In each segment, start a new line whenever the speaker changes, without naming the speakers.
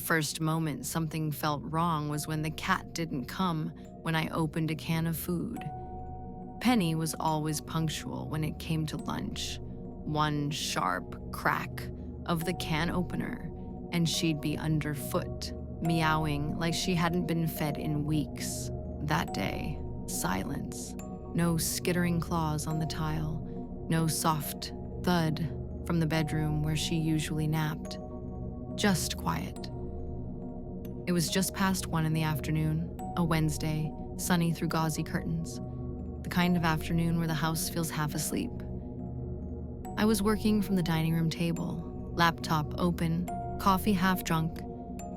first moment something felt wrong was when the cat didn't come when I opened a can of food. Penny was always punctual when it came to lunch. One sharp crack of the can opener, and she'd be underfoot, meowing like she hadn't been fed in weeks. That day, silence. No skittering claws on the tile, no soft thud from the bedroom where she usually napped. Just quiet. It was just past 1 in the afternoon, a Wednesday, sunny through gauzy curtains. The kind of afternoon where the house feels half asleep. I was working from the dining room table, laptop open, coffee half drunk,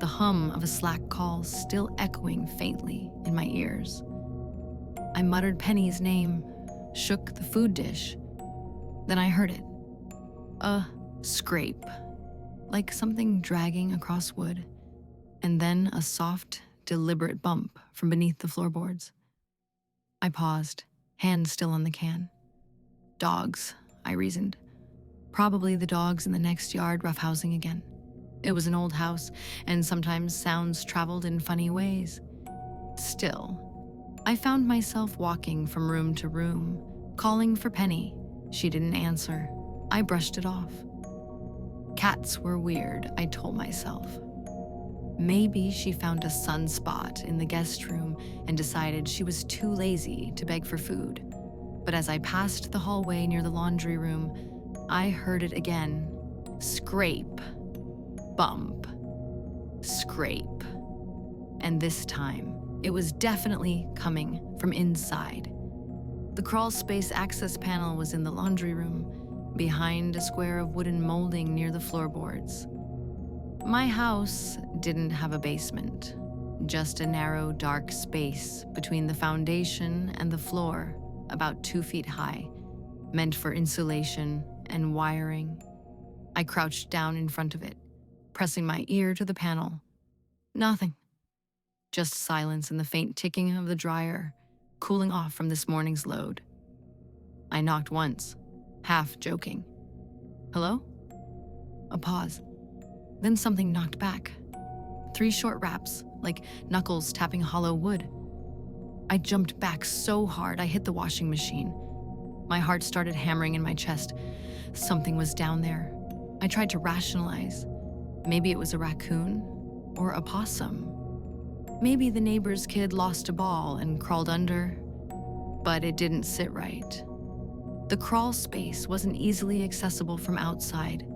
the hum of a Slack call still echoing faintly in my ears. I muttered Penny's name, shook the food dish. Then I heard it. A scrape, like something dragging across wood, and then a soft, deliberate bump from beneath the floorboards. I paused, hand still on the can. Dogs, I reasoned. Probably the dogs in the next yard roughhousing again. It was an old house, and sometimes sounds traveled in funny ways. Still, I found myself walking from room to room, calling for Penny. She didn't answer. I brushed it off. Cats were weird, I told myself. Maybe she found a sunspot in the guest room and decided she was too lazy to beg for food. But as I passed the hallway near the laundry room, I heard it again. Scrape. Bump. Scrape. And this time, it was definitely coming from inside. The crawl space access panel was in the laundry room, behind a square of wooden molding near the floorboards. My house didn't have a basement, just a narrow, dark space between the foundation and the floor, about 2 feet high, meant for insulation and wiring. I crouched down in front of it, pressing my ear to the panel. Nothing. Just silence and the faint ticking of the dryer, cooling off from this morning's load. I knocked once, half joking. Hello? A pause. Then something knocked back. 3 short raps, like knuckles tapping hollow wood. I jumped back so hard I hit the washing machine. My heart started hammering in my chest. Something was down there. I tried to rationalize. Maybe it was a raccoon or a possum. Maybe the neighbor's kid lost a ball and crawled under, but it didn't sit right. The crawl space wasn't easily accessible from outside.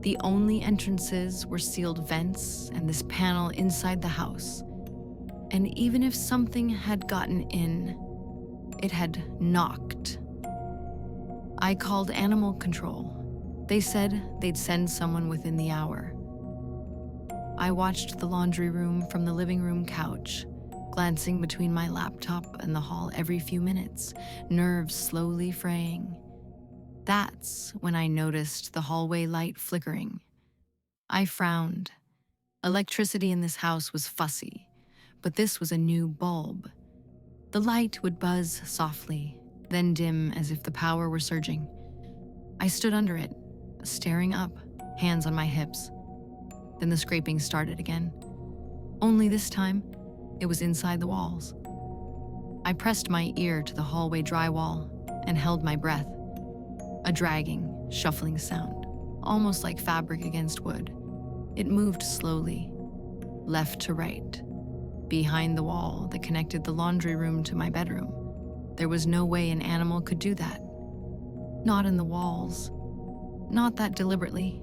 The only entrances were sealed vents and this panel inside the house. And even if something had gotten in, it had knocked. I called animal control. They said they'd send someone within the hour. I watched the laundry room from the living room couch, glancing between my laptop and the hall every few minutes, nerves slowly fraying. That's when I noticed the hallway light flickering. I frowned. Electricity in this house was fussy, but this was a new bulb. The light would buzz softly, then dim as if the power were surging. I stood under it, staring up, hands on my hips. Then the scraping started again. Only this time, it was inside the walls. I pressed my ear to the hallway drywall and held my breath. A dragging, shuffling sound, almost like fabric against wood. It moved slowly, left to right, behind the wall that connected the laundry room to my bedroom. There was no way an animal could do that. Not in the walls. Not that deliberately.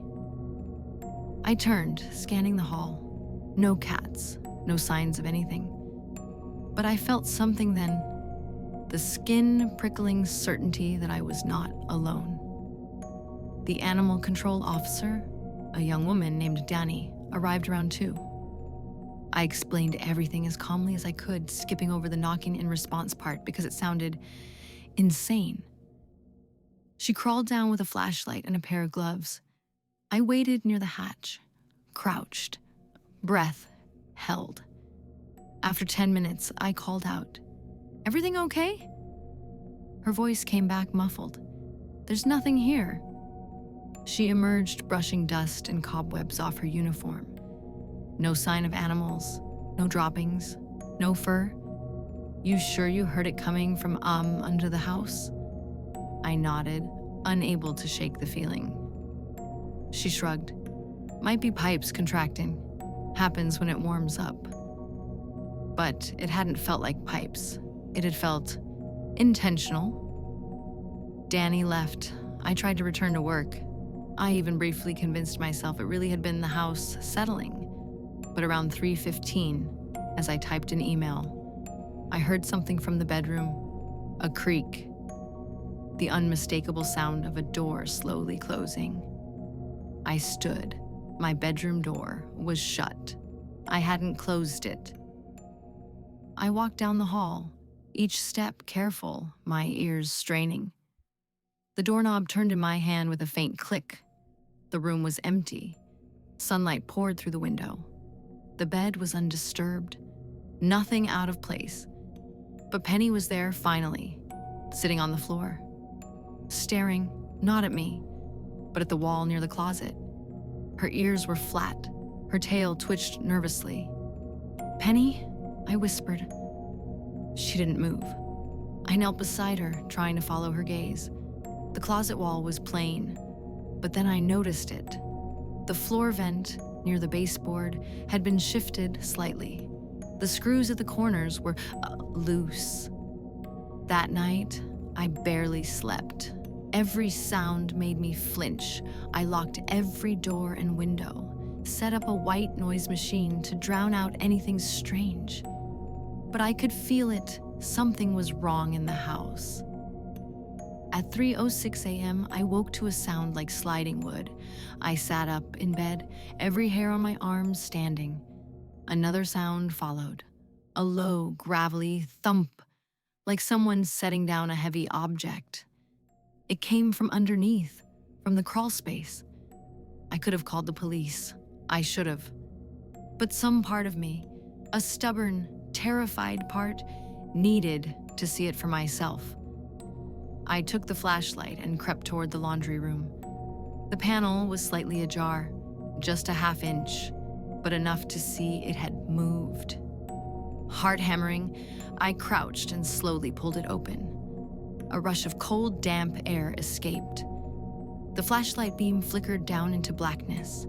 I turned, scanning the hall. No cats, no signs of anything. But I felt something then. The skin-prickling certainty that I was not alone. The animal control officer, a young woman named Danny, arrived around 2. I explained everything as calmly as I could, skipping over the knocking in response part because it sounded insane. She crawled down with a flashlight and a pair of gloves. I waited near the hatch, crouched, breath held. After 10 minutes, I called out, "Everything okay?" Her voice came back muffled. "There's nothing here." She emerged, brushing dust and cobwebs off her uniform. No sign of animals, no droppings, no fur. You sure you heard it coming from under the house? I nodded, unable to shake the feeling. She shrugged. Might be pipes contracting. Happens when it warms up. But it hadn't felt like pipes. It had felt intentional. Danny left. I tried to return to work. I even briefly convinced myself it really had been the house settling. But around 3:15, as I typed an email, I heard something from the bedroom, a creak, the unmistakable sound of a door slowly closing. I stood. My bedroom door was shut. I hadn't closed it. I walked down the hall, each step careful, my ears straining. The doorknob turned in my hand with a faint click. The room was empty. Sunlight poured through the window. The bed was undisturbed, nothing out of place. But Penny was there finally, sitting on the floor, staring not at me, but at the wall near the closet. Her ears were flat. Her tail twitched nervously. "Penny?" I whispered. She didn't move. I knelt beside her, trying to follow her gaze. The closet wall was plain, but then I noticed it. The floor vent near the baseboard had been shifted slightly. The screws at the corners were loose. That night, I barely slept. Every sound made me flinch. I locked every door and window, set up a white noise machine to drown out anything strange. But I could feel it. Something was wrong in the house. At 3:06 a.m., I woke to a sound like sliding wood. I sat up in bed, every hair on my arms standing. Another sound followed, a low, gravelly thump, like someone setting down a heavy object. It came from underneath, from the crawl space. I could have called the police. I should have. But some part of me, a stubborn, terrified part, needed to see it for myself. I took the flashlight and crept toward the laundry room. The panel was slightly ajar, just a half inch, but enough to see it had moved. Heart hammering, I crouched and slowly pulled it open. A rush of cold, damp air escaped. The flashlight beam flickered down into blackness.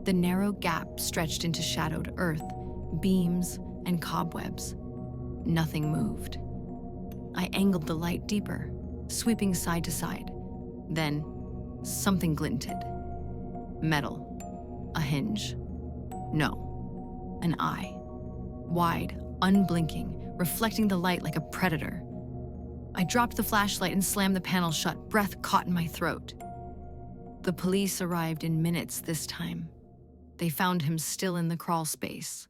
The narrow gap stretched into shadowed earth, beams, and cobwebs. Nothing moved. I angled the light deeper, sweeping side to side. Then, something glinted. Metal. A hinge. No. An eye. Wide, unblinking, reflecting the light like a predator. I dropped the flashlight and slammed the panel shut, breath caught in my throat. The police arrived in minutes this time. They found him still in the crawl space.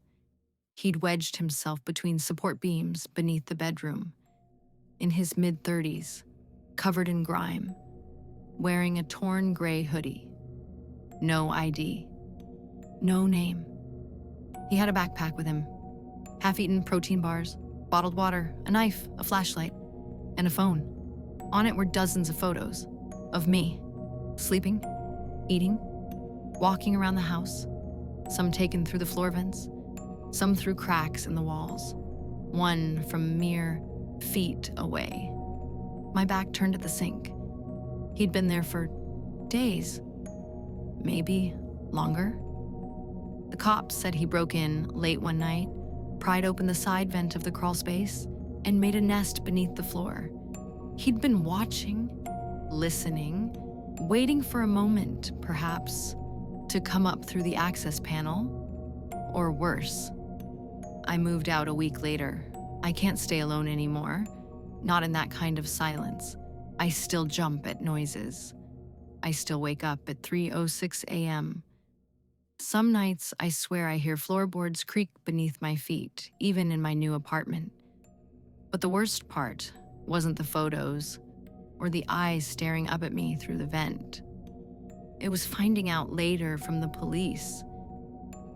He'd wedged himself between support beams beneath the bedroom. In his mid-30s, covered in grime, wearing a torn gray hoodie. No ID. No name. He had a backpack with him. Half-eaten protein bars, bottled water, a knife, a flashlight, and a phone. On it were dozens of photos of me, sleeping, eating, walking around the house, some taken through the floor vents, some through cracks in the walls, one from mere feet away. My back turned at the sink. He'd been there for days, maybe longer. The cops said he broke in late one night, pried open the side vent of the crawl space, and made a nest beneath the floor. He'd been watching, listening, waiting for a moment, perhaps, to come up through the access panel, or worse. I moved out a week later. I can't stay alone anymore, not in that kind of silence. I still jump at noises. I still wake up at 3:06 a.m. Some nights, I swear I hear floorboards creak beneath my feet, even in my new apartment. But the worst part wasn't the photos or the eyes staring up at me through the vent. It was finding out later from the police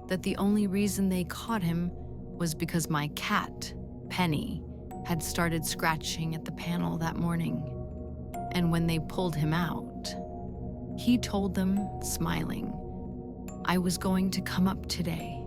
that the only reason they caught him was because my cat, Penny, had started scratching at the panel that morning. And when they pulled him out, he told them, smiling, I was going to come up today